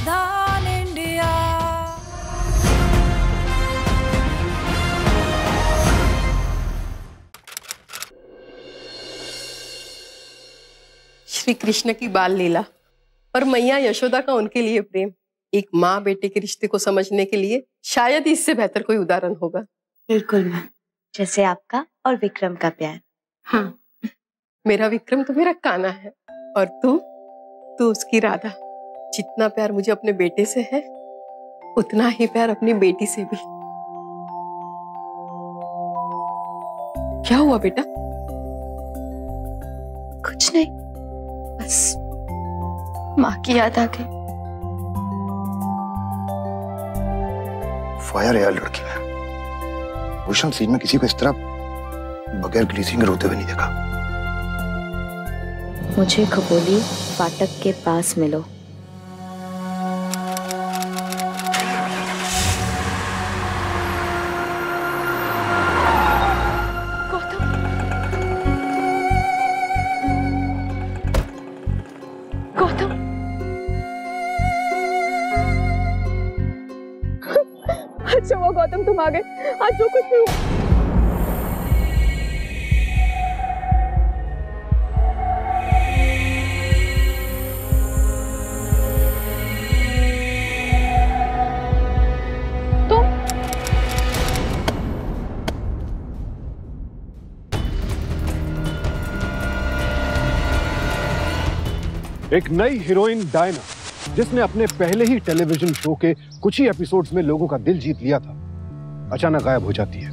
धान इंडिया। श्री कृष्ण की बाल लीला और मैया यशोदा का उनके लिए प्रेम, एक माँ बेटे के रिश्ते को समझने के लिए शायद इससे बेहतर कोई उदाहरण होगा। बिल्कुल मैम, जैसे आपका और विक्रम का प्यार। हाँ, मेरा विक्रम तो मेरा कान्हा है और तू उसकी राधा। जितना प्यार मुझे अपने बेटे से है उतना ही प्यार अपनी बेटी से भी। क्या हुआ बेटा? कुछ नहीं, बस माँ की याद आ गई। फायर यार लड़की है। ओशन सीन में किसी को इस तरह बगैर ग्लीसिंग के रोते हुए नहीं देखा। मुझे खबोली फाटक के पास मिलो। गौतम, अच्छा हुआ गौतम तुम आ गए। आज जो कुछ भी हुआ एक नई हीरोइन डायना, जिसने अपने पहले ही टेलीविजन शो के कुछ ही एपिसोड्स में लोगों का दिल जीत लिया था, अचानक गायब हो जाती है।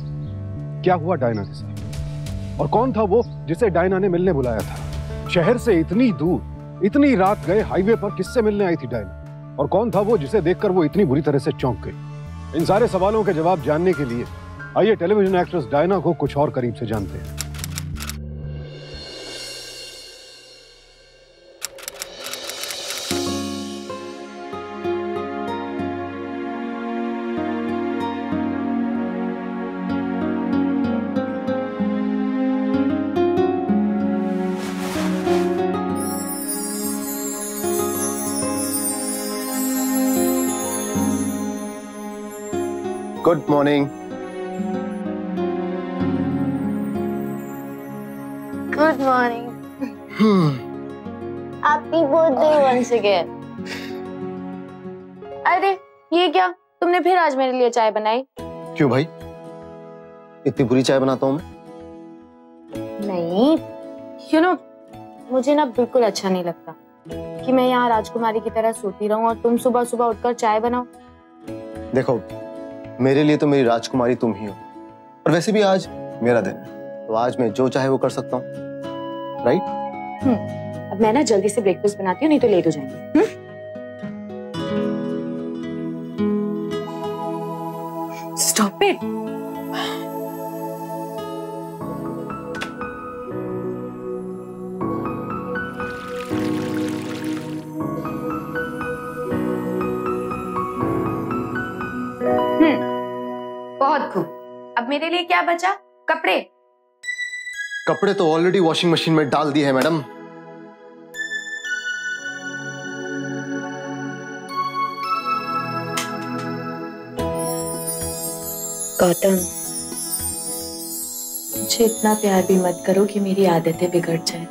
क्या हुआ डायना के साथ? और कौन था वो जिसे डायना ने मिलने बुलाया था? शहर से इतनी दूर, इतनी रात गए हाईवे पर किससे मिलने आई थी डायना? और कौन था वो जिसे देखकर वो इतनी बुरी तरह से चौंक गई? इन सारे सवालों के जवाब जानने के लिए आइए टेलीविजन एक्ट्रेस डायना को कुछ और करीब से जानते हैं। Good morning. Good morning. Happy birthday once again. अरे ये क्या, तुमने फिर आज मेरे लिए चाय बनाई? क्यों भाई, इतनी बुरी चाय बनाता हूं मैं? नहीं, मुझे ना बिल्कुल अच्छा नहीं लगता कि मैं यहाँ राजकुमारी की तरह सोती रहूं और तुम सुबह सुबह उठकर चाय बनाओ। देखो, मेरे लिए तो मेरी राजकुमारी तुम ही हो, और वैसे भी आज मेरा दिन है, तो आज मैं जो चाहे वो कर सकता हूँ, राइट? अब मैं ना जल्दी से ब्रेकफास्ट बनाती हूँ, नहीं तो लेट हो जाएंगे। Stop it. बहुत खूब। अब मेरे लिए क्या बचा? कपड़े। कपड़े तो ऑलरेडी वॉशिंग मशीन में डाल दिए हैं मैडम। गौतम, मुझे इतना प्यार भी मत करो कि मेरी आदतें बिगड़ जाए।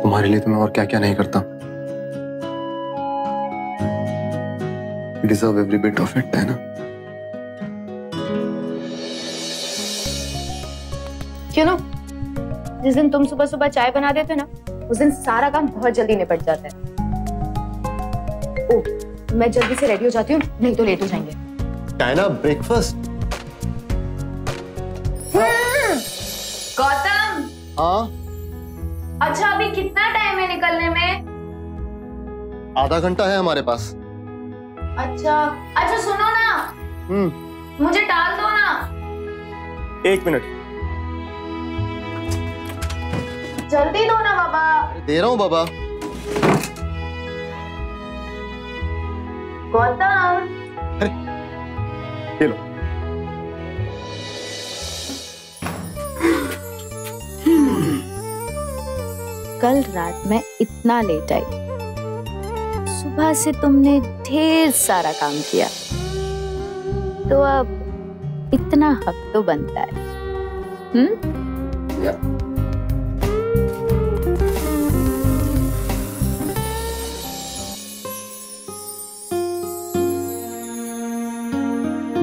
तुम्हारे लिए तो मैं और क्या क्या नहीं करता। You deserve every bit of it, है ना? क्यों? जिस दिन तुम सुबह सुबह चाय बना देते ना, उस दिन सारा काम बहुत जल्दी निपट जाता है। ओह, मैं जल्दी से रेडी हो जाती हूँ, नहीं तो लेट हो जाएंगे। Diana, breakfast. गौतम। हाँ? अच्छा, अभी कितना टाइम है निकलने में? आधा घंटा है हमारे पास। अच्छा सुनो ना, मुझे डाल दो ना। 1 मिनट। जल्दी दो ना बाबा। दे रहा हूँ बाबा। गौतम। अरे ये लो। कल रात मैं इतना लेट आई, सुबह से तुमने ढेर सारा काम किया, तो अब इतना हक तो बनता है।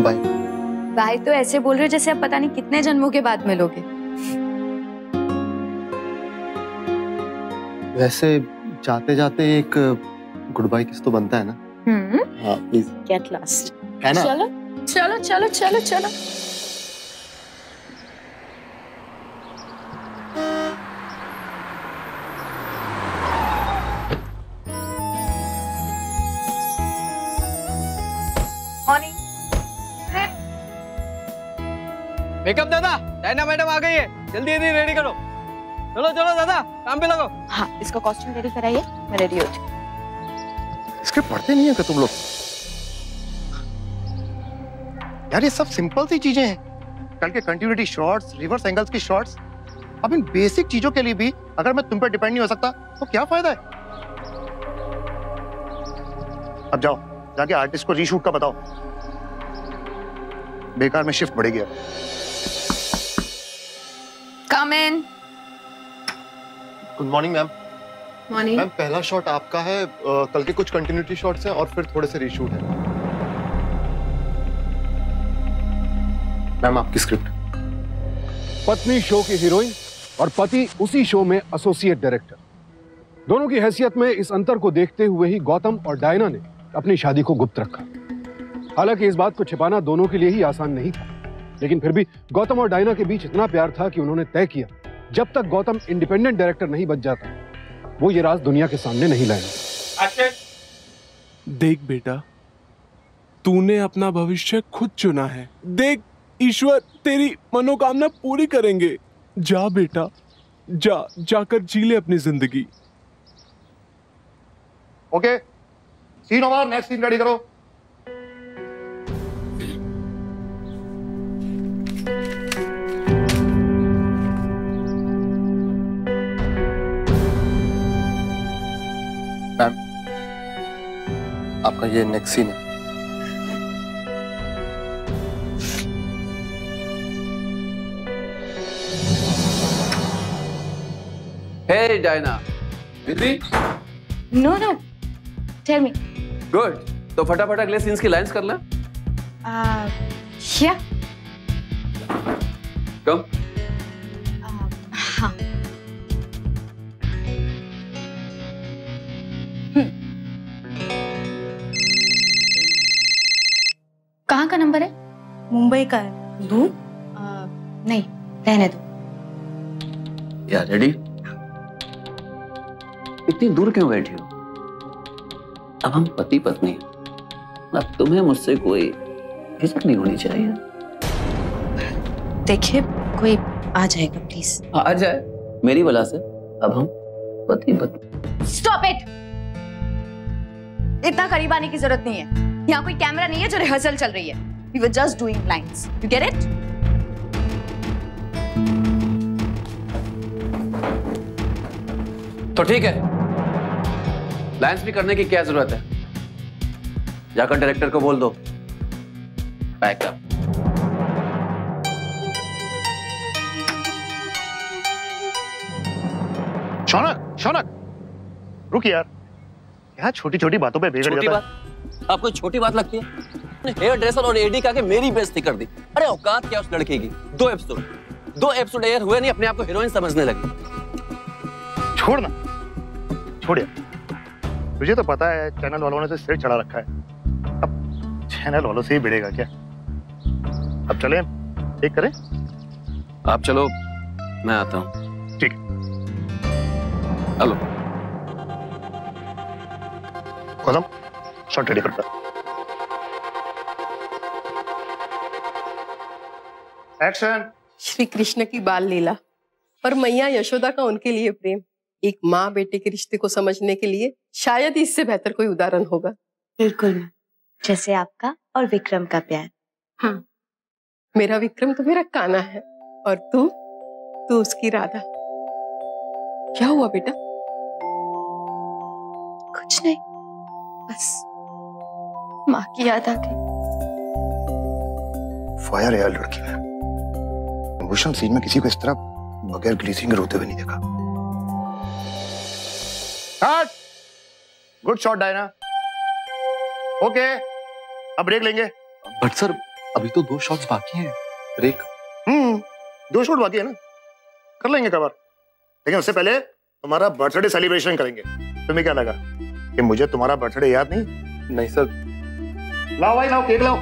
बाय। बाय तो ऐसे बोल रहे हो जैसे अब पता नहीं कितने जन्मों के बाद मिलोगे। वैसे जाते जाते एक गुड बाय किस तो बनता है ना? हाँ प्लीज। Get lost. है ना? चलो चलो चलो चलो चलो। मेकअप दादा, डायना मैडम आ गई है, जल्दी जल्दी रेडी करो। चलो चलो दादा, काम पे लगो। हाँ, इसको कॉस्ट्यूम रेडी कराइए, मैं रेडी हो जाऊँ। इसके पढ़ते नहीं है क्या तुम लोग? यार ये सब सिंपल सी चीजें हैं। कल के कंटिन्यूटी शॉट्स, रिवर्स एंगल्स की शॉट्स, अब इन बेसिक चीजों के लिए भी अगर मैं तुम पर डिपेंड नहीं हो सकता तो क्या फायदा है? अब जाओ, जाके आर्टिस्ट को रीशूट का बताओ। बेकार में शिफ्ट बढ़ गया। Come in. Good morning ma'am. Morning. Ma'am पहला शॉट आपका है, कल के कुछ कंटिन्यूटी शॉट्स हैं और फिर थोड़े से रीशूट हैं। मैम आपकी स्क्रिप्ट। पत्नी शो की हीरोइन और पति उसी शो में एसोसिएट डायरेक्टर, दोनों की हैसियत में इस अंतर को देखते हुए ही गौतम और डायना ने अपनी शादी को गुप्त रखा। हालांकि इस बात को छिपाना दोनों के लिए ही आसान नहीं था, लेकिन फिर भी गौतम और डायना के बीच इतना प्यार था कि उन्होंने तय किया जब तक गौतम इंडिपेंडेंट डायरेक्टर नहीं बच जाता वो ये राज दुनिया के सामने नहीं लाएंगे। देख बेटा, तूने अपना भविष्य खुद चुना है। देख, ईश्वर तेरी मनोकामना पूरी करेंगे। जा बेटा, जा, जाकर जी ले अपनी जिंदगी। Okay, scene over, next scene ready करो। मैम, आपका ये नेक्स्ट सीन है। हे डायना, दीदी। No no, tell me. Good, तो फटाफट अगले सीन्स की लाइंस कर ले। या कम। हाँ। कहाँ का नंबर है? मुंबई का है। दूँ? नहीं, रहने दो। यार रेडी? इतनी दूर क्यों बैठी हो? अब हम पति पत्नी हैं। अब तुम्हें मुझसे कोई हिचक नहीं होनी चाहिए। देखिए, कोई आ जाएगा प्लीज। आ जाए मेरी वजह से। अब हम पति पत्नी। Stop it. इतना करीब आने की जरूरत नहीं है। यहाँ कोई कैमरा नहीं है जो रिहर्सल चल रही है। We were just doing lines. You get it? तो ठीक है, लाइंस भी करने की क्या जरूरत है? जाकर डायरेक्टर को बोल दो बैकअप। शौनक, शौनक, रुक यार। क्या छोटी छोटी बातों पे बिगड़ जाता है? आपको छोटी बात लगती है? हेयर ड्रेसर और एडी का के मेरी बेइज्जती कर दी। अरे औकात क्या उस लड़के की? दो एपिसोड एयर हुए नहीं, अपने आप को हीरोइन समझने लगी। छोड़ ना, छोड़ यार। तुझे तो पता है चैनल वालों ने तो सिर चढ़ा रखा है। अब चैनल वालों से ही भिड़ेगा क्या? अब चलें, एक करें? आप चलो, मैं आता हूँ। ठीक। हेलो गौतम, शॉट रेडी करता। एक्शन। श्री कृष्ण की बाल लीला और मैया यशोदा का उनके लिए प्रेम, एक माँ बेटे के रिश्ते को समझने के लिए शायद इससे बेहतर कोई उदाहरण होगा। बिल्कुल, जैसे आपका और विक्रम का प्यार। हाँ, मेरा विक्रम तो मेरा कान्हा है और तू उसकी राधा। क्या हुआ बेटा? कुछ नहीं, बस माँ की याद आ गई। फायर यार लड़की में। इमोशनल सीन में किसी को इस तरह बगैर ग्लीसिंग के रोते हुए नहीं देखा। Good shot Diana. ओके, अब ब्रेक लेंगे। बट सर अभी तो 2 शॉट्स बाकी हैं। ब्रेक? 2 शॉट बाकी है ना, कर लेंगे कवर। लेकिन उससे पहले तुम्हारा बर्थडे सेलिब्रेशन करेंगे। तुम्हें क्या लगा कि मुझे तुम्हारा बर्थडे याद नहीं? नहीं सर। लाओ भाई, लाओ केक लाओ।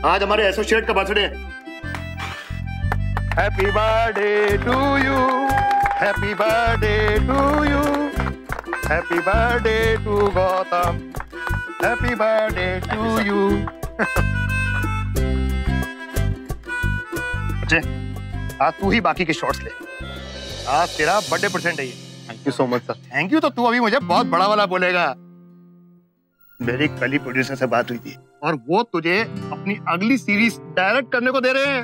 आज हमारे एसोसिएट का बर्थडे है। Happy birthday to you, happy birthday to you, happy birthday to Gautam, happy birthday to you. अच्छे, आज तू ही बाकी के शॉट्स ले। आज तेरा बर्थडे परसेंट है ये। Thank you so much sir. Thank you तो तू अभी मुझे बहुत बड़ा वाला बोलेगा। मेरी कल ही प्रोड्यूसर से बात हुई थी और वो तुझे अपनी अगली सीरीज डायरेक्ट करने को दे रहे हैं।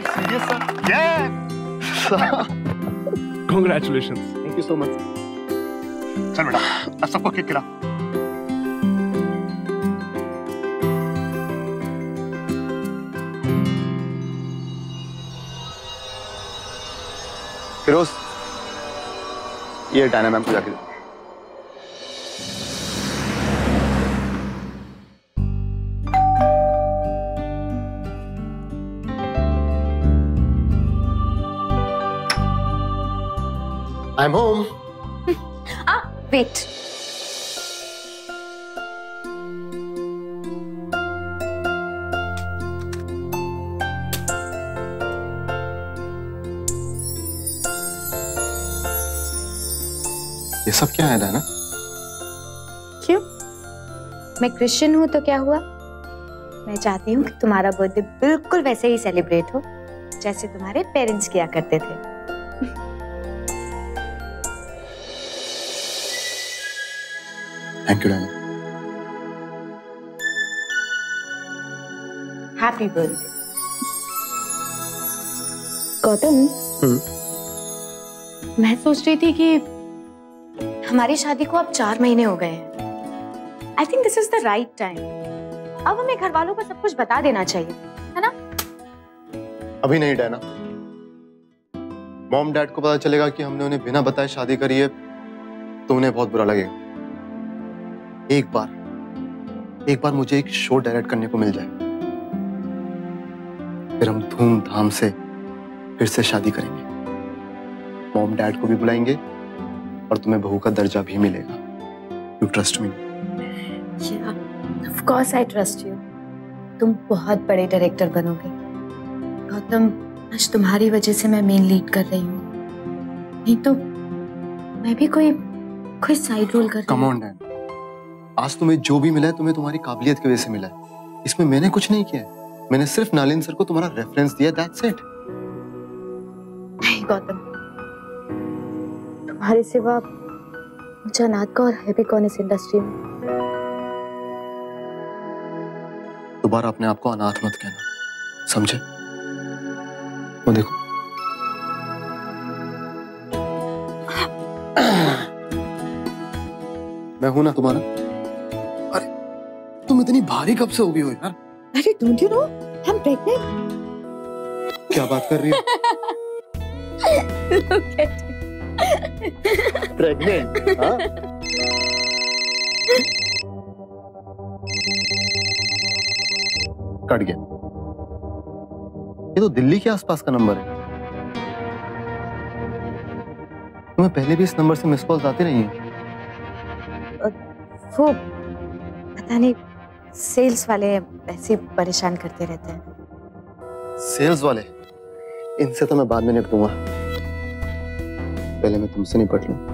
Serious sir? Congratulations. Thank you so much. चल बेटा, अब सबको केक खिला। फिरोज, ये डायना मैम को जाके दो। I'm home. वेट, ये सब क्या है डायना? क्यों? मैं क्रिश्चियन हूँ तो क्या हुआ? मैं चाहती हूँ कि तुम्हारा बर्थडे बिल्कुल वैसे ही सेलिब्रेट हो जैसे तुम्हारे पेरेंट्स किया करते थे। Thank you Diana. Happy birthday. Gautam, मैं सोच रही थी कि हमारी शादी को अब 4 महीने हो गए हैं। I think this is the right time. अब हमें घर वालों को सब कुछ बता देना चाहिए, है ना? अभी नहीं डायना। मॉम डैड को पता चलेगा कि हमने उन्हें बिना बताए शादी करी है तो उन्हें बहुत बुरा लगेगा। एक बार मुझे एक शो डायरेक्ट करने को मिल जाए, फिर हम धूमधाम से फिर से शादी करेंगे। मॉम डैड को भी बुलाएंगे और तुम्हें बहू का दर्जा भी मिलेगा। You trust me? Of course I trust you. तुम बहुत बड़े डायरेक्टर बनोगे। गौतम, आज तुम्हारी वजह से मैं मेन लीड कर रही हूँ, नहीं तो मैं भी कोई साइड रोल कर रही हूँ। कम ऑन डैड, आज तुम्हें जो भी मिला है तुम्हें तुम्हारी काबिलियत की वजह से मिला है। इसमें मैंने कुछ नहीं किया है। मैंने सिर्फ नालिन सर को तुम्हारा रेफरेंस दिया, दैट्स इट। नहीं गौतम, तुम्हारे सिवा मुझे अनाथ का और है भी कौन इस इंडस्ट्री में। दोबारा अपने आप को अनाथ मत कहना, समझे? वो देखो, मैं हूं ना तुम्हारा। अरे तुम इतनी भारी कब से हो गई हो यार? अरे don't you know I am pregnant. क्या बात कर रही हो? Look at it. प्रेग्नेंट? हाँ? कट गया। ये तो दिल्ली के आसपास का नंबर है। तुम्हें पहले भी इस नंबर से मिस कॉल्स आती रही हैं? वो पता नहीं, सेल्स वाले ऐसे परेशान करते रहते हैं। सेल्स वाले? इनसे तो मैं बाद में निपटूंगा, पहले मैं तुमसे निपट लूं।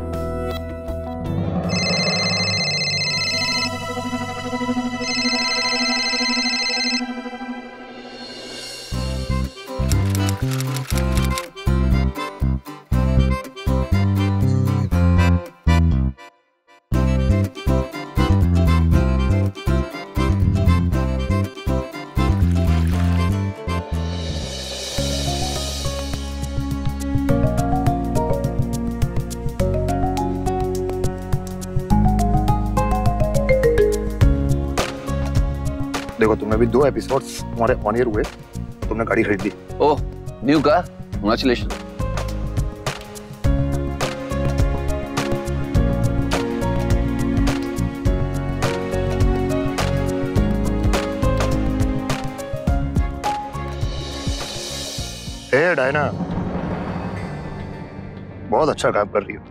देखो तुमने भी 2 एपिसोड्स तुम्हारे ऑन एयर हुए, तुमने गाड़ी खरीद ली। ओह, न्यू कार, कांग्रेचुलेशन। हे डायना, बहुत अच्छा काम कर रही हो,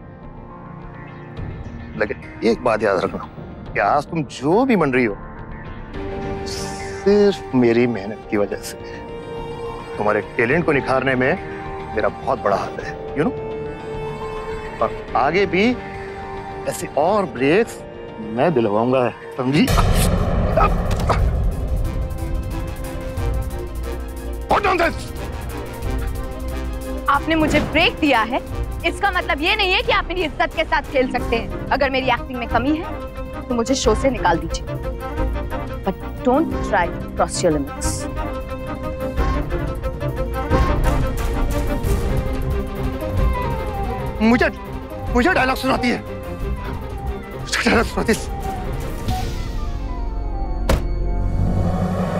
लेकिन एक बात याद रखना कि आज तुम जो भी बन रही हो सिर्फ मेरी मेहनत की वजह से। तुम्हारे टैलेंट को निखारने में मेरा बहुत बड़ा हाथ है, यू नो। और आगे भी ऐसे और ब्रेक्स मैं दिलवाऊंगा, समझी? आपने मुझे ब्रेक दिया है, इसका मतलब ये नहीं है कि आप मेरी इज्जत के साथ खेल सकते हैं। अगर मेरी एक्टिंग में कमी है तो मुझे शो से निकाल दीजिए, but don't try to cross your limits. मुझे डायलॉग सुनाती है, डायलॉग सुनाती है।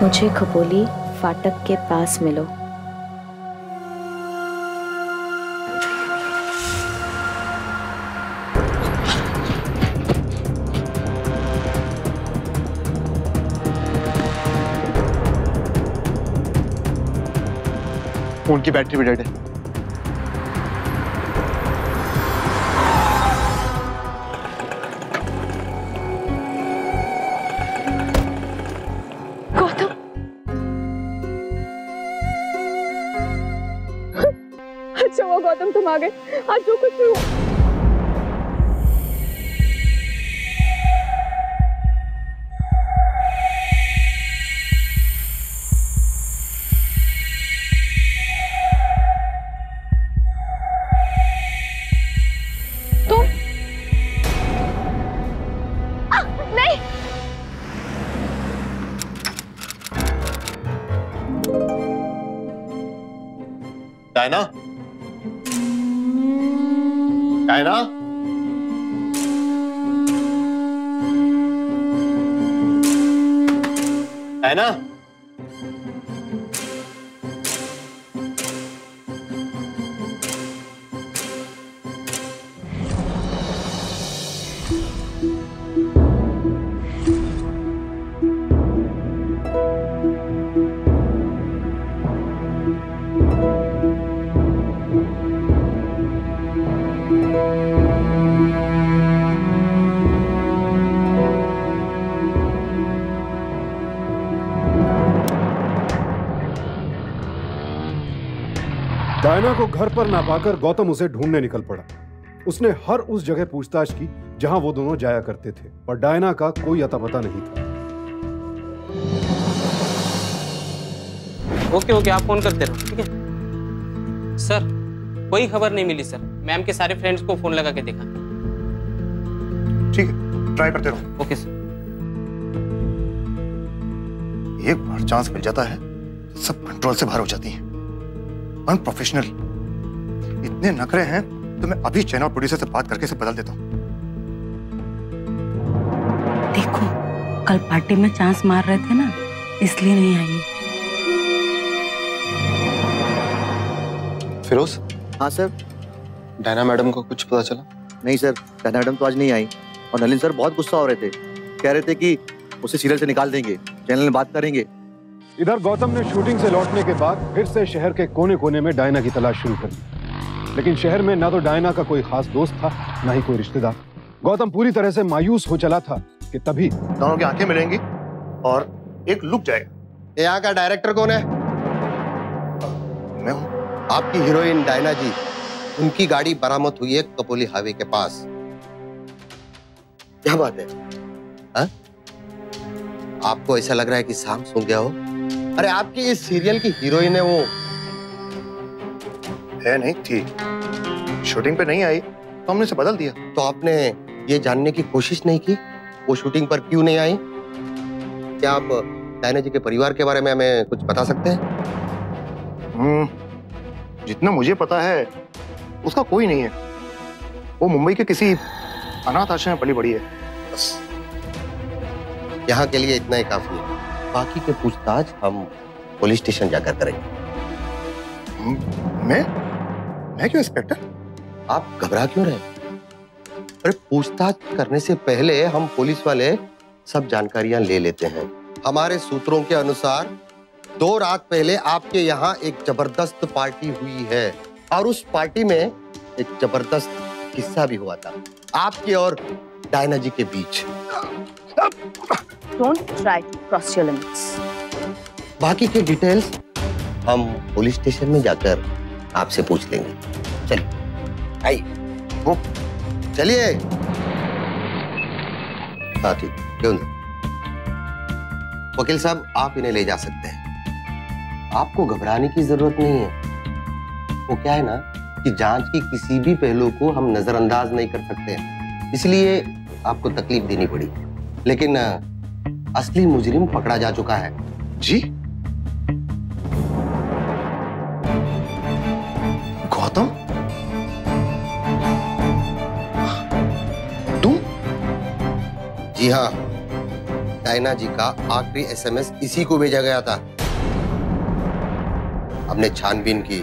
मुझे खपोली फाटक के पास मिलो। फोन की बैटरी भी डेड है। गौतम, अच्छा हुआ गौतम तुम आ गए। आज जो कुछ भी हुआ डायना, डायना, डायना, डायना को घर पर ना पाकर गौतम उसे ढूंढने निकल पड़ा। उसने हर उस जगह पूछताछ की जहां वो दोनों जाया करते थे, पर डायना का कोई अता पता नहीं था। ओके, आप फोन करते रहो, ठीक है सर। कोई खबर नहीं मिली सर। मैम के सारे फ्रेंड्स को फोन लगा के देखा। ठीक है, ट्राई करते रहो। Okay sir. एक बार चांस मिल जाता है तो सब कंट्रोल से बाहर हो जाती हैं। अनप्रोफेशनल, इतने नखरे हैं तो मैं अभी चैनल प्रोड्यूसर से बात करके इसे बदल देता हूँ। देखो, कल पार्टी में चांस मार रहे थे ना, इसलिए नहीं आई। फिरोज। हाँ सर। डायना मैडम को कुछ पता चला? नहीं सर, डायना मैडम तो आज नहीं आई, और नलिन सर बहुत गुस्सा हो रहे थे। कह रहे थे कि उसे सीरियल से निकाल देंगे, चैनल में बात करेंगे। इधर गौतम ने शूटिंग से लौटने के बाद फिर से शहर के कोने कोने में डायना की तलाश शुरू कर दी, लेकिन शहर में ना तो डायना का कोई खास दोस्त था, ना ही कोई रिश्तेदार। गौतम पूरी तरह से मायूस हो चला था कि तभी दोनों की आंखें मिलेंगी और एक लुक जाएगा। यहाँ का डायरेक्टर कौन है? मैं हूँ। आपकी हीरोइन डायना जी, उनकी गाड़ी बरामद हुई है कपोली हाईवे के पास। क्या बात है? हा? आपको ऐसा लग रहा है कि सांप सो गया हो? अरे आपकी इस सीरियल की हीरोइन है वो। है नहीं थी, शूटिंग पे नहीं आई तो हमने इसे बदल दिया। तो आपने ये जानने की कोशिश नहीं की वो शूटिंग पर क्यों नहीं आई? क्या आप डायना जी के परिवार के बारे में हमें कुछ बता सकते हैं? जितना मुझे पता है उसका कोई नहीं है। वो मुंबई के किसी अनाथ आश्रम में पली बड़ी है। बस यहाँ के लिए इतना ही काफी है। बाकी के पूछताछ हम पुलिस स्टेशन जाकर करेंगे। मैं क्यों इंस्पेक्टर? आप घबरा क्यों रहे? अरे पूछताछ करने से पहले हम पुलिस वाले सब जानकारियां ले लेते हैं। हमारे सूत्रों के अनुसार 2 रात पहले आपके यहाँ एक जबरदस्त पार्टी हुई है और उस पार्टी में एक जबरदस्त किस्सा भी हुआ था आपके और डायना जी के बीच। Don't try to cross your limits. बाकी के डिटेल्स हम पुलिस स्टेशन में जाकर आपसे पूछ लेंगे। चलिए आइए, वो चलिए। हाँ ठीक, क्यों नहीं? वकील साहब आप इन्हें ले जा सकते हैं। आपको घबराने की जरूरत नहीं है। वो क्या है ना कि जांच की किसी भी पहलू को हम नजरअंदाज नहीं कर सकते, इसलिए आपको तकलीफ देनी पड़ी। लेकिन असली मुजरिम पकड़ा जा चुका है। जी? गौतम? तुम? जी हाँ, डायना जी का आखिरी एसएमएस इसी को भेजा गया था। हमने छानबीन की,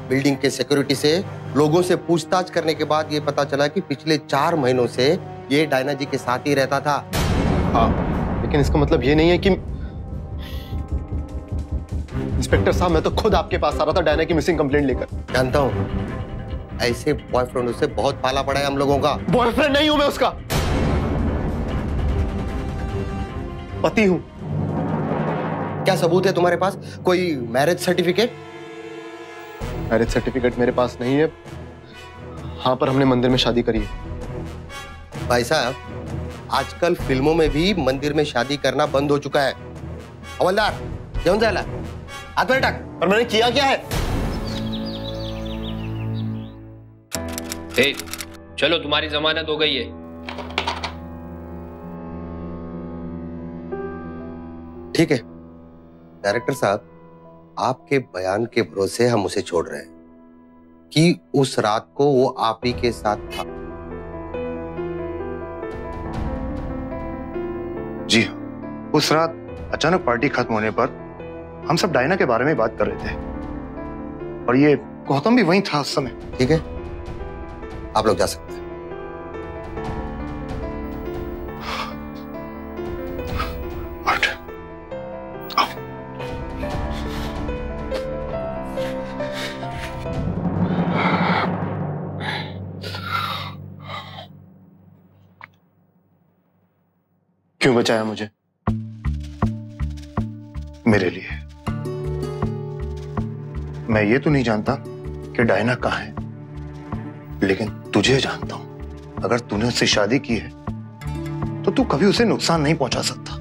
बिल्डिंग के सिक्योरिटी से लोगों से पूछताछ करने के बाद ये पता चला कि पिछले 4 महीनों से ये डायना जी के साथ ही रहता था। हाँ, लेकिन इसका मतलब ये नहीं है कि इंस्पेक्टर साहब, मैं तो खुद आपके पास आ रहा था डायना की मिसिंग कंप्लेंट लेकर। जानता हूँ, ऐसे बॉयफ्रेंड से बहुत पाला पड़ा है हम लोगों का। बॉयफ्रेंड नहीं हूं मैं उसका, पति हूं। क्या सबूत है तुम्हारे पास? कोई मैरिज सर्टिफिकेट? मैरिज सर्टिफिकेट मेरे पास नहीं है। हाँ, पर हमने मंदिर में शादी करी है। भाई साहब, आजकल फिल्मों में भी मंदिर में शादी करना बंद हो चुका है। हवलदार क्यों जाला हाथ में टक। पर मैंने किया क्या है? चलो, तुम्हारी जमानत हो गई है। ठीक है डायरेक्टर साहब, आपके बयान के भरोसे हम उसे छोड़ रहे हैं कि उस रात को वो आप ही के साथ था। जी हाँ, उस रात अचानक पार्टी खत्म होने पर हम सब डायना के बारे में बात कर रहे थे और ये गौतम भी वहीं था उस समय। ठीक है, आप लोग जा सकते हैं। क्यों बचाया मुझे? मेरे लिए। मैं ये तो नहीं जानता कि डायना कहाँ है, लेकिन तुझे जानता हूं। अगर तूने उससे शादी की है तो तू कभी उसे नुकसान नहीं पहुंचा सकता।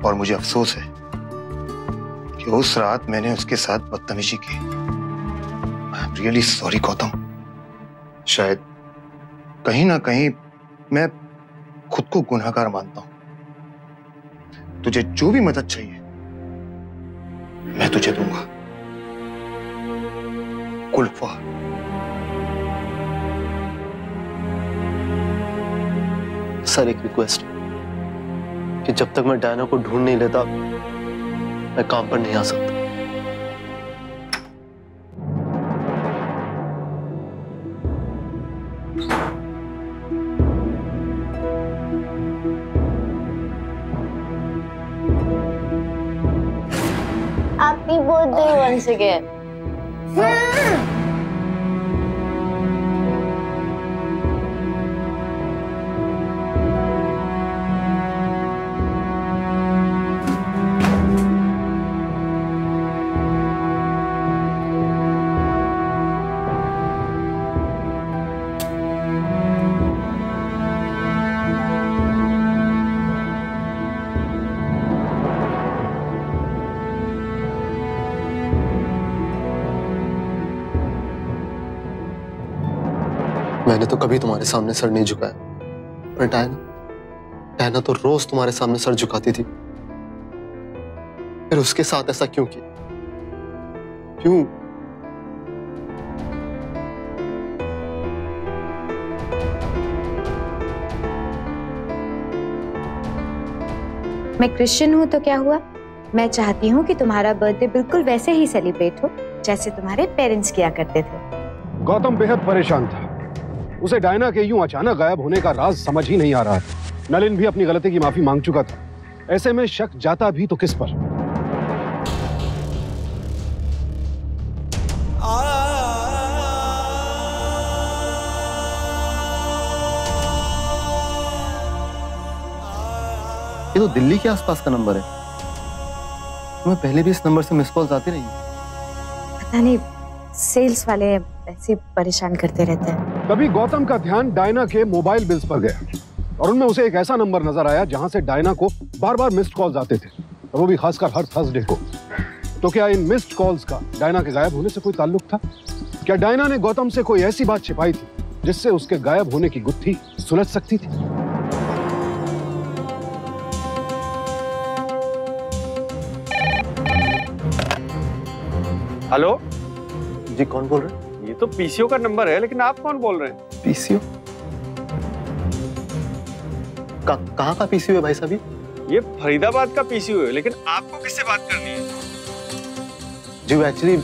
और मुझे अफसोस है कि उस रात मैंने उसके साथ बदतमीजी की। I am really sorry Gautam. शायद कहीं ना कहीं मैं खुद को गुनहगार मानता हूं। तुझे जो भी मदद चाहिए मैं तुझे दूंगा। कुल्फा। सर, एक रिक्वेस्ट कि जब तक मैं डायना को ढूंढ नहीं लेता मैं काम पर नहीं आ सकता। Happy birthday once again. मैंने तो कभी तुम्हारे सामने सर नहीं झुकाया, पर डायना तो रोज तुम्हारे सामने सर झुकाती थी। फिर उसके साथ ऐसा क्यों किया? क्यों? मैं क्रिश्चियन हूँ तो क्या हुआ, मैं चाहती हूँ कि तुम्हारा बर्थडे बिल्कुल वैसे ही सेलिब्रेट हो जैसे तुम्हारे पेरेंट्स किया करते थे। गौतम बेहद परेशान था। उसे डायना के यूं अचानक गायब होने का राज समझ ही नहीं आ रहा था। नलिन भी अपनी गलती की माफी मांग चुका था। ऐसे में शक जाता भी तो किस पर? ये तो दिल्ली के आसपास का नंबर है। तुम्हें पहले भी इस नंबर से मिस कॉल्स आती रही? पता नहीं, सेल्स वाले ऐसे परेशान करते रहते हैं। तभी गौतम का ध्यान डायना के मोबाइल बिल्स पर गया और उनमें उसे एक ऐसा नंबर नजर आया जहां से डायना को बार बार मिस्ड कॉल्स आते थे, और वो भी खासकर हर थर्सडे को। तो क्या इन मिस्ड कॉल्स का डायना के गायब होने से कोई ताल्लुक था? क्या डायना ने गौतम से कोई ऐसी बात छिपाई थी जिससे उसके गायब होने की गुत्थी सुलझ सकती थी? हेलो जी, कौन बोल रहे हैं? ये तो पीसीओ का नंबर है, लेकिन आप कौन बोल रहे हैं? पीसीओ? कहाँ का पीसीओ है भाई साहब? ये फरीदाबाद का पीसीओ है, लेकिन आपको किससे बात करनी है? जी, एक्चुअली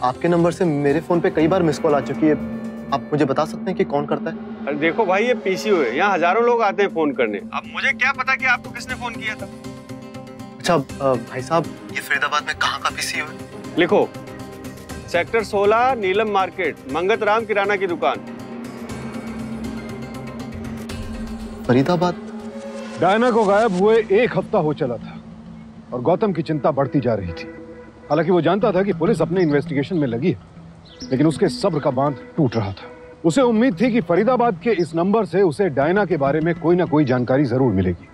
आपके नंबर से मेरे फोन पे कई बार मिस कॉल आ चुकी है। आप मुझे बता सकते हैं कि कौन करता है? अरे देखो भाई, ये पीसीओ है, यहाँ हजारों लोग आते हैं फोन करने। अब मुझे क्या पता कि आपको किसने फोन किया था? अच्छा भाई साहब, ये फरीदाबाद में कहाँ का पीसीओ है? लिखो, सेक्टर 16 नीलम मार्केट, मंगत राम किराना की दुकान, फरीदाबाद। डायना को गायब हुए 1 हफ्ता हो चला था और गौतम की चिंता बढ़ती जा रही थी। हालांकि वो जानता था कि पुलिस अपने इन्वेस्टिगेशन में लगी है, लेकिन उसके सब्र का बांध टूट रहा था। उसे उम्मीद थी कि फरीदाबाद के इस नंबर से उसे डायना के बारे में कोई ना कोई जानकारी जरूर मिलेगी।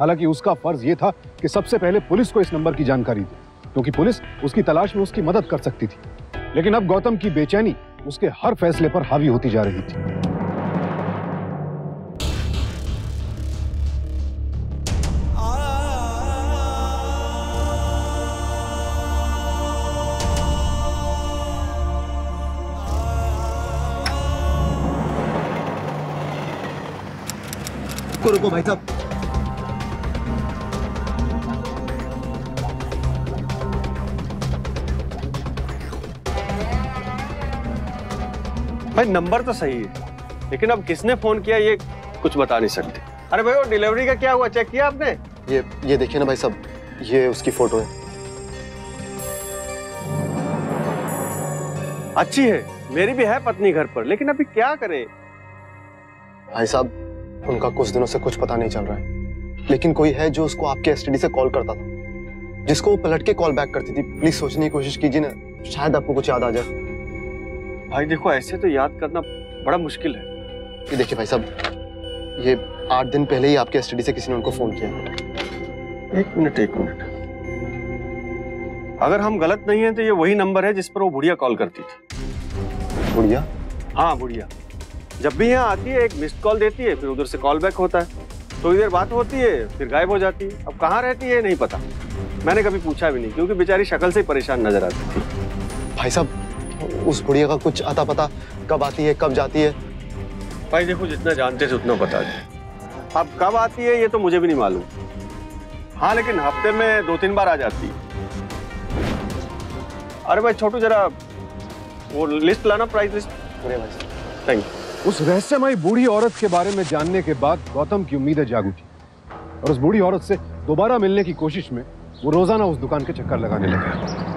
हालांकि उसका फर्ज यह था कि सबसे पहले पुलिस को इस नंबर की जानकारी दे, क्योंकि पुलिस उसकी तलाश में उसकी मदद कर सकती थी। लेकिन अब गौतम की बेचैनी उसके हर फैसले पर हावी होती जा रही थी। रुको भाई साहब, भाई नंबर तो सही है, लेकिन अब किसने फोन किया ये कुछ बता नहीं सकते। अरे भाई, वो डिलीवरी का क्या हुआ, चेक किया आपने? ये देखिए ना भाई साहब, ये उसकी फोटो है। अच्छी है, मेरी भी है पत्नी घर पर, लेकिन अभी क्या करें? भाई साहब, उनका कुछ दिनों से कुछ पता नहीं चल रहा है, लेकिन कोई है जो उसको आपके एसटीडी से कॉल करता था, जिसको वो पलट के कॉल बैक करती थी। प्लीज सोचने की कोशिश कीजिए ना, शायद आपको कुछ याद आ जाए। भाई देखो, ऐसे तो याद करना बड़ा मुश्किल है। ये देखिए भाई साहब, ये 8 दिन पहले ही आपके एसटीडी से किसी ने उनको फोन किया। एक मिनट। अगर हम गलत नहीं हैं तो ये वही नंबर है जिस पर वो बुढ़िया कॉल करती थी। बुढ़िया? हाँ, बुढ़िया जब भी यहाँ आती है एक मिस्ड कॉल देती है, फिर उधर से कॉल बैक होता है, थोड़ी देर बात होती है, फिर गायब हो जाती है। अब कहाँ रहती है नहीं पता, मैंने कभी पूछा भी नहीं, क्योंकि बेचारी शक्ल से ही परेशान नजर आती थी। भाई साहब, उस बुढ़िया का कुछ अता पता, कब आती है कब जाती है? भाई देखो, जितना जानते थे उतना बता दें। अब कब आती है ये तो मुझे भी नहीं मालूम। हाँ, लेकिन हफ्ते में 2-3 बार आ जाती है। अरे भाई छोटू, जरा वो लिस्ट लाना, प्राइस लिस्ट। Thank you. उस रहस्यमयी बूढ़ी औरत के बारे में जानने के बाद गौतम की उम्मीदें जाग उठी और उस बूढ़ी औरत से दोबारा मिलने की कोशिश में वो रोजाना उस दुकान के चक्कर लगाने लगा।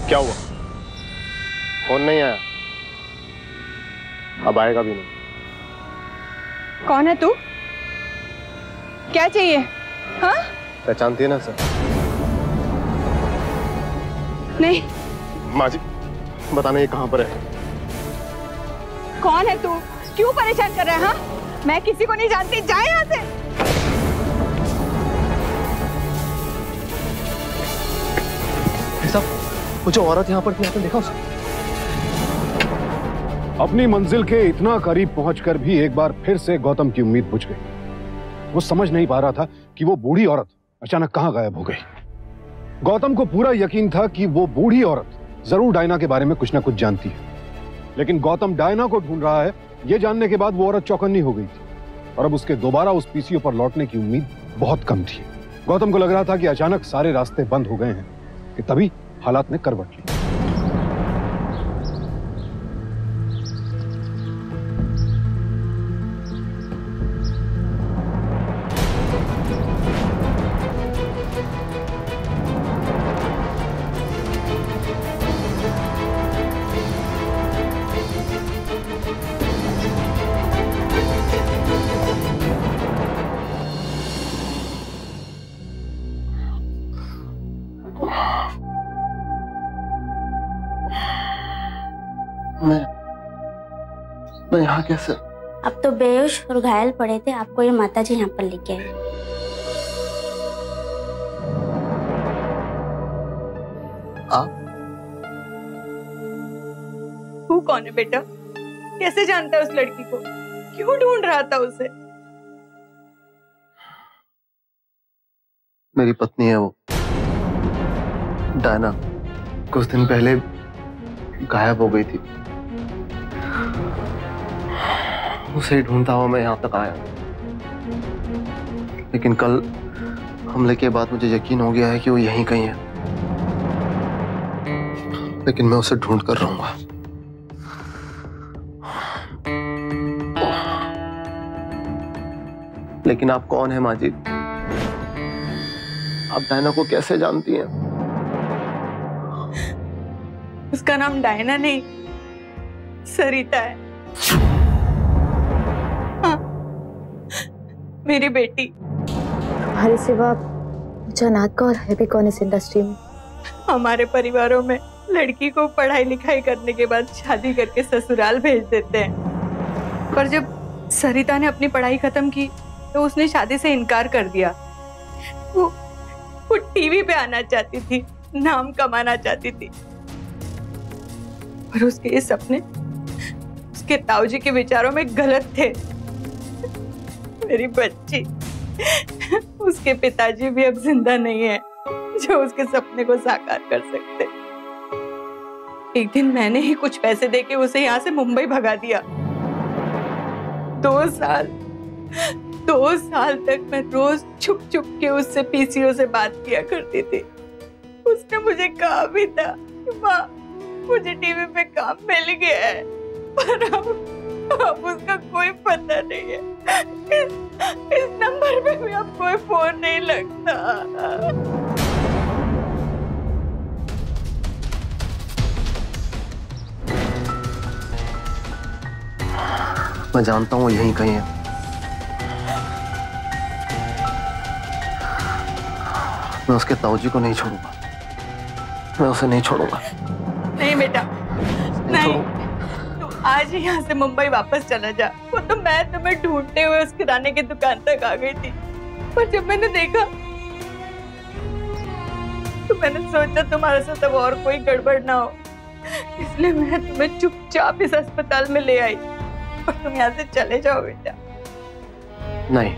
क्या हुआ? फोन नहीं आया? अब आएगा भी नहीं। कौन है तू? क्या चाहिए? हाँ? पहचानती है ना सर? नहीं। माँ जी, बताना ये कहाँ पर है? कौन है तू? क्यों परेशान कर रहे हैं? हाँ, मैं किसी को नहीं जानती, जाए यहाँ से। वो जो औरत यहाँ पर थी, आपने देखा उसे? अपनी मंजिल के इतना करीब पहुंचकर भी एक बार फिर से गौतम की उम्मीद बुझ गई। वो समझ नहीं पा रहा था कि वो बूढ़ी औरत अचानक कहां गायब हो गई। गौतम को पूरा यकीन था कि वो बूढ़ी औरत जरूर डायना के बारे में कुछ ना कुछ जानती है, लेकिन गौतम डायना को ढूंढ रहा है ये जानने के बाद वो औरत चौकन्नी हो गई थी और अब उसके दोबारा उस पीसीओ पर लौटने की उम्मीद बहुत कम थी। गौतम को लग रहा था कि अचानक सारे रास्ते बंद हो गए हैं कि तभी हालात ने करवट ली। मैं यहाँ कैसे? अब तो बेहोश और घायल पड़े थे, आपको ये माताजी यहाँ पर लेके आई। आप? तू कौन है बेटा? कैसे जानता है उस लड़की को? क्यों ढूंढ रहा था उसे? मेरी पत्नी है वो, डायना। कुछ दिन पहले गायब हो गई थी। उसे ढूंढता हुआ मैं यहाँ तक आया, लेकिन कल हमले के बाद मुझे यकीन हो गया है कि वो यहीं कहीं है, लेकिन मैं उसे ढूंढ कर रहूंगा। लेकिन आप कौन है माँ जी? आप डायना को कैसे जानती हैं? उसका नाम डायना नहीं, सरिता है। हाँ, मेरी बेटी। तुम्हारे सिवा मुझे अनाथ का और है भी कौन इस इंडस्ट्री में? हमारे परिवारों में लड़की को पढ़ाई लिखाई करने के बाद शादी करके ससुराल भेज देते हैं, पर जब सरिता ने अपनी पढ़ाई खत्म की तो उसने शादी से इनकार कर दिया। वो टीवी पे आना चाहती थी, नाम कमाना चाहती थी, पर उसके ये सपने उसके ताऊजी के विचारों में गलत थे। मेरी बच्ची, उसके पिताजी भी अब जिंदा नहीं है जो उसके सपने को साकार कर सकते। एक दिन मैंने ही कुछ पैसे देके उसे यहाँ से मुंबई भगा दिया। 2 साल तक मैं रोज छुप छुप के उससे पीसीओ से बात किया करती थी। उसने मुझे कहा भी था कि माँ, मुझे टीवी पे काम मिल गया है, पर अब उसका कोई पता नहीं है। इस नंबर पे भी अब कोई फोन नहीं लगता। मैं जानता हूँ यहीं कहीं है। मैं उसके ताऊजी को नहीं छोड़ूंगा, मैं उसे नहीं छोड़ूंगा। नहीं बेटा, नहीं, तू आज ही यहाँ से मुंबई वापस चला जा। वो तो मैं तुम्हें ढूंढते हुए उस किराने की दुकान तक आ गई थी, पर जब मैंने देखा तो मैंने सोचा तुम्हारे साथ अब और कोई गड़बड़ ना हो, इसलिए मैं तुम्हें चुपचाप इस अस्पताल में ले आई। और तुम यहाँ से चले जाओ बेटा। नहीं,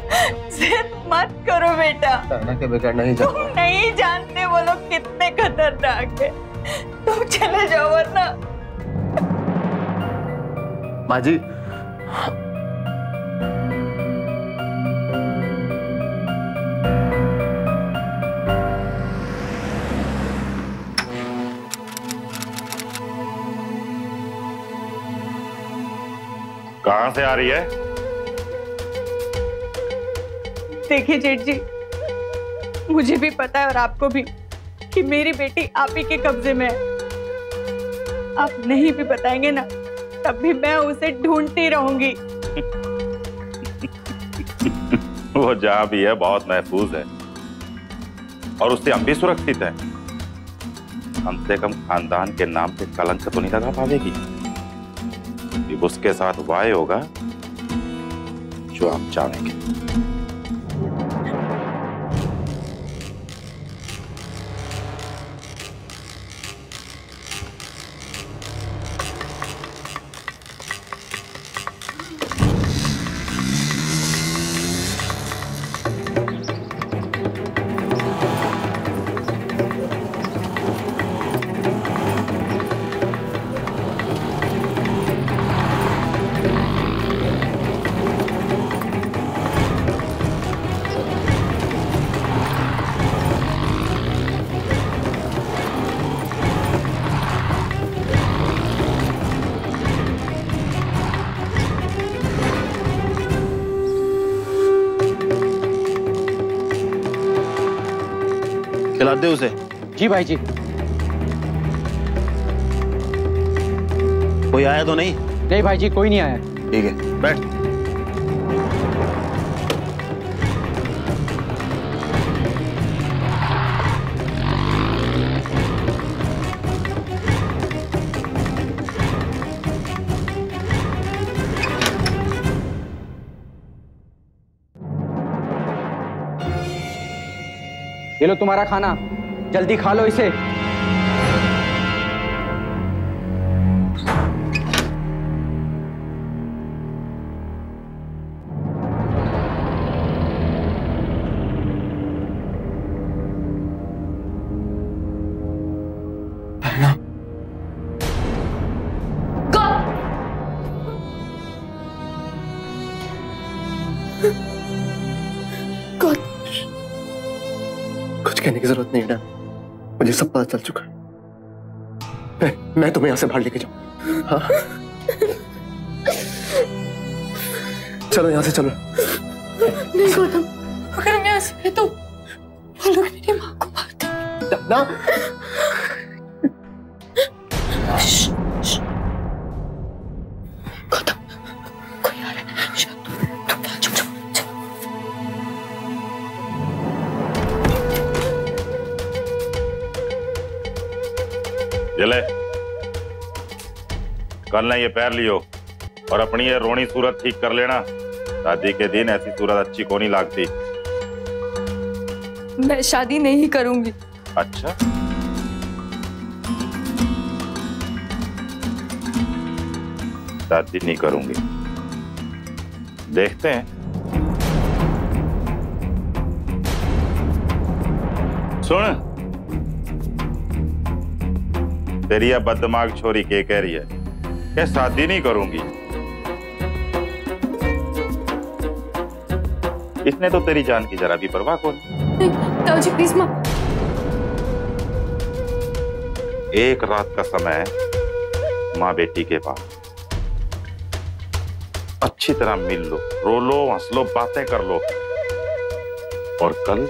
जिद मत करो बेटा। डायना के बगैर नहीं जा। तुम नहीं जानते वो लोग कितने खतरनाक है। तुम चले जाओ वरना। माँ जी, कहां से आ रही है? देखिए जेठ जी, मुझे भी पता है और आपको भी कि मेरी बेटी आप ही के कब्जे में है। आप नहीं भी बताएंगे ना, तब भी मैं उसे ढूंढती रहूंगी। वो जहां भी है बहुत महफूज है और उससे हम भी सुरक्षित हैं। कम से कम खानदान के नाम पे कलंक तो नहीं लगा पाएगी। अब उसके साथ वाय होगा जो आप चाहेंगे। खिला दे उसे। जी भाई जी। कोई आया तो नहीं? नहीं भाई जी, कोई नहीं आया। ठीक है, बैठ। ये लो तुम्हारा खाना, जल्दी खा लो इसे। कुछ कहने की जरूरत नहीं है डैन, मुझे सब पता चल चुका है। मैं तुम्हें यहाँ से बाहर लेके जाऊँ। हाँ चलो यहाँ से चलो। नहीं गौतम, अगर हम यहाँ से गए तो वो लोग मेरी माँ को मार देंगे। ना गौतम, कोई आ रहा है। चुप चुप। जले कल ना ये पैर लियो और अपनी ये रोनी सूरत ठीक कर लेना। शादी के दिन ऐसी सूरत अच्छी को नहीं लगती। मैं शादी नहीं करूंगी। अच्छा, शादी नहीं करूंगी, देखते हैं। सुन, तेरी यह बददिमाग छोरी के कह रही है कि शादी नहीं करूंगी। इसने तो तेरी जान की जरा भी परवाह कौन। ताऊजी प्लीज माँ। एक रात का समय माँ बेटी के पास, अच्छी तरह मिल लो, रो लो, हंस लो, बातें कर लो और कल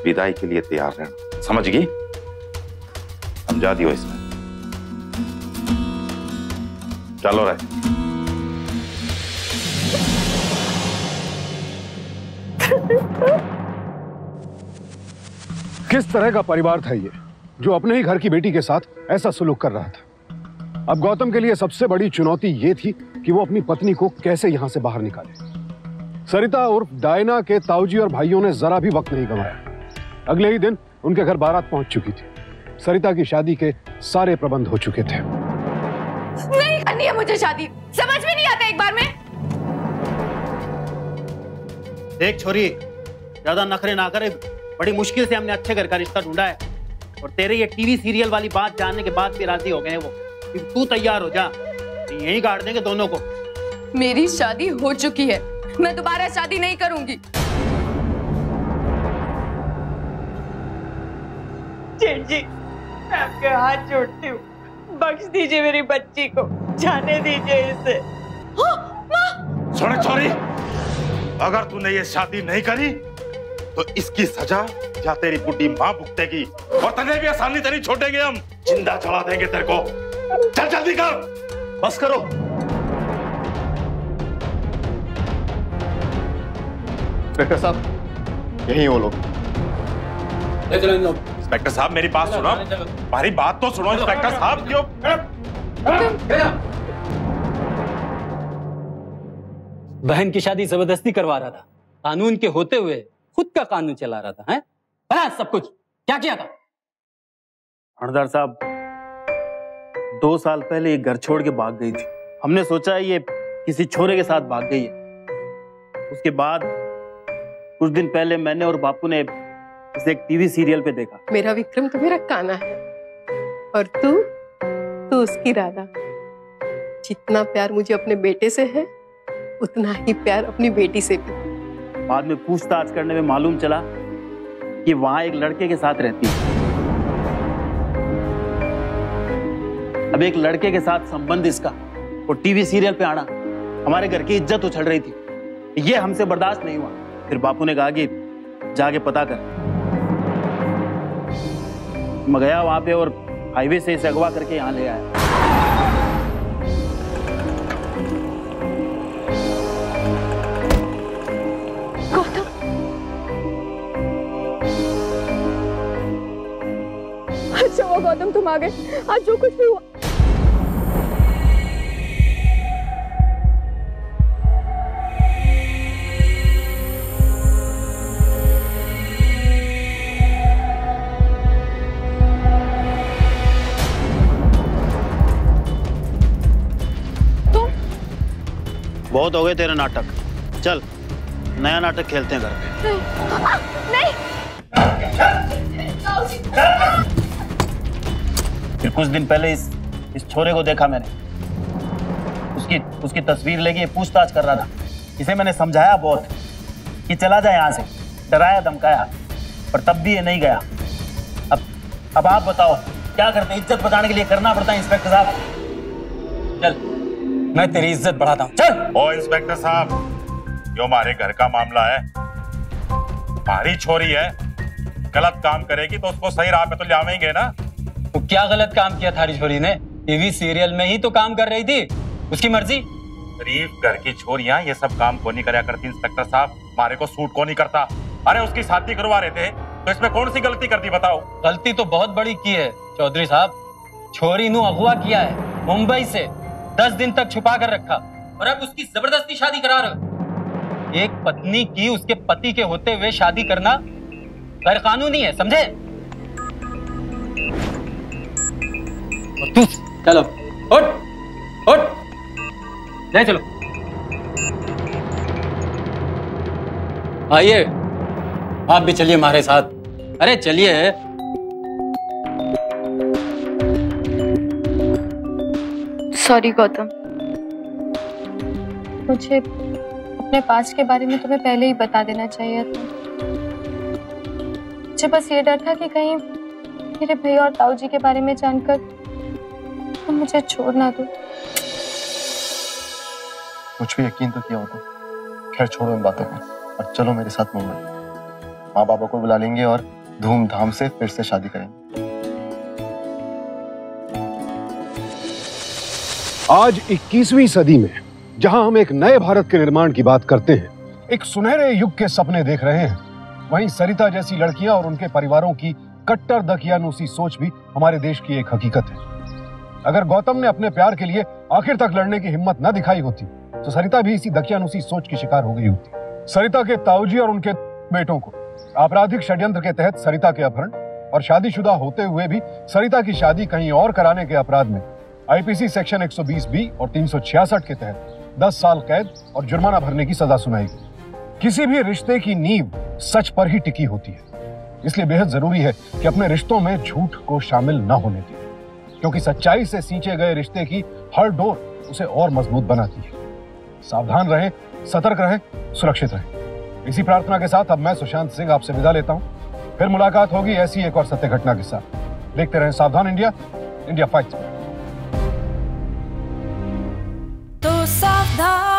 विदाई के लिए तैयार रहना। समझ गई? समझा दियो इसमें। चलो रहे। किस तरह का परिवार था ये जो अपने ही घर की बेटी के साथ ऐसा सलूक कर रहा था। अब गौतम के लिए सबसे बड़ी चुनौती ये थी कि वो अपनी पत्नी को कैसे यहां से बाहर निकाले। सरिता उर्फ डायना के ताऊजी और भाइयों ने जरा भी वक्त नहीं गंवाया। अगले ही दिन उनके घर बारात पहुंच चुकी थी। सरिता की शादी के सारे प्रबंध हो चुके थे। नहीं करनी है मुझे शादी, समझ में नहीं आता एक बार में। देख छोरी, ज्यादा नखरे ना करे। बड़ी मुश्किल से हमने अच्छे घर का रिश्ता ढूंढा है और तेरे ये टीवी सीरियल वाली बात जानने के बाद भी राजी हो गए हैं वो। तू तैयार हो जा, यहीं गाड़ देंगे दोनों को। मेरी शादी हो चुकी है, मैं दोबारा शादी नहीं करूंगी। जेठ जी, मैं आपके हाथ जोड़ती हूँ, बख्श दीजिए मेरी बच्ची को, जाने दीजिए इसे। सुन छोरी, अगर तूने ये शादी नहीं करी तो इसकी सजा या तेरी बुढ़ी माँ भुगतेगी और तने भी आसानी से नहीं छोड़ेंगे हम। जिंदा चढ़ा देंगे तेरे को। चल जल्दी कर। बस करो। इंस्पेक्टर साहब, यही वो लोग। इंस्पेक्टर साहब मेरी बात सुनो, हमारी बात तो सुनो। इंस्पेक्टर साहब क्यों? बहन की शादी जबरदस्ती करवा रहा था, कानून के होते हुए खुद का कानून चला रहा था। हैं? बना सब कुछ, क्या किया था? थानेदार साहब, 2 साल पहले ये घर छोड़ के भाग गई थी। हमने सोचा ये किसी छोरे के साथ भाग गई है। उसके बाद कुछ दिन पहले मैंने और बापू ने इसे एक टीवी सीरियल पे देखा। मेरा विक्रम तो मेरा काना है और तू उसकी राधा। जितना प्यार मुझे अपने बेटे से है उतना ही प्यार अपनी बेटी से भी। बाद में पूछताछ करने में मालूम चला कि वहां एक लड़के के साथ रहती है। अब एक लड़के के साथ संबंध इसका और टीवी सीरियल पे आना, हमारे घर की इज्जत उछल रही थी। ये हमसे बर्दाश्त नहीं हुआ। फिर बापू ने कहा कि जाके पता कर। मैं गया वहां पे और हाईवे से इसे अगवा करके यहाँ ले आया। अच्छा हुआ गौतम तुम आ गए। आज जो कुछ भी हुआ बहुत हो गए तेरे नाटक। चल नया नाटक खेलते हैं घर पे। नहीं। फिर कुछ दिन पहले इस छोरे को देखा मैंने। उसकी तस्वीर लेके पूछताछ कर रहा था। इसे मैंने समझाया बहुत कि चला जाए यहाँ से, डराया धमकाया, पर तब भी ये नहीं गया। अब आप बताओ क्या करते? इज्जत बचाने के लिए करना पड़ता है इंस्पेक्टर साहब। चल मैं तेरी इज्जत बढ़ाता हूँ। चल। ओ इंस्पेक्टर साहब, जो हमारे घर का मामला है, हमारी छोरी है, गलत काम करेगी तो उसको सही राह पे तो ले आवेंगे ना। तो क्या गलत काम किया थारी छोरी ने? टीवी सीरियल में ही तो काम कर रही थी, उसकी मर्जी। गरीब घर की छोरियां ये सब काम को नहीं करा करती इंस्पेक्टर साहब। हमारे को सूट को नहीं करता। अरे उसकी शादी करवा रहे थे तो इसमें कौन सी गलती कर दी बताओ? गलती तो बहुत बड़ी की है चौधरी साहब। छोरी नू अगवा किया है मुंबई से, 10 दिन तक छुपा कर रखा और अब उसकी जबरदस्ती शादी करा रहे हो। एक पत्नी की उसके पति के होते हुए शादी करना गैर कानूनी है, समझे? चलो उठ ले चलो। आइए आप भी चलिए हमारे साथ। अरे चलिए। सॉरी गौतम, मुझे अपने पास्ट के बारे में तुम्हें पहले ही बता देना चाहिए था। मुझे बस ये डर था कि कहीं मेरे भैया और ताऊ जी के बारे में जानकर तुम मुझे छोड़ ना दो। मुझ पे यकीन तो किया होता। खैर छोड़ो इन बातों को और चलो मेरे साथ मुंबई। माँ बाबा को बुला लेंगे और धूमधाम से फिर से शादी करेंगे। आज 21वीं सदी में जहां हम एक नए भारत के निर्माण की बात करते हैं, एक सुनहरे युग के सपने देख रहे हैं, वहीं सरिता जैसी लड़कियां और उनके परिवारों की कट्टर दकियानूसी सोच भी हमारे देश की एक हकीकत है। अगर गौतम ने अपने प्यार के लिए आखिर तक लड़ने की हिम्मत न दिखाई होती तो सरिता भी इसी दकियानूसी सोच की शिकार हो गई होती। सरिता के ताऊजी और उनके बेटों को आपराधिक षड्यंत्र के तहत सरिता के अपहरण और शादीशुदा होते हुए भी सरिता की शादी कहीं और कराने के अपराध में आईपीसी सेक्शन 120B और 366 के तहत 10 साल कैद और जुर्माना भरने की सजा सुनाई गई। किसी भी रिश्ते की नींव सच पर ही टिकी होती है, इसलिए बेहद जरूरी है कि अपने रिश्तों में झूठ को शामिल न होने दें, क्योंकि सच्चाई से सींचे गए रिश्ते की हर डोर उसे और मजबूत बनाती है। सावधान रहें, सतर्क रहें, सुरक्षित रहें। इसी प्रार्थना के साथ अब मैं सुशांत सिंह आपसे विदा लेता हूं। फिर मुलाकात होगी ऐसी एक और सत्य घटना के साथ। देखते रहें सावधान इंडिया, इंडिया फाइट्स। तो सावधान।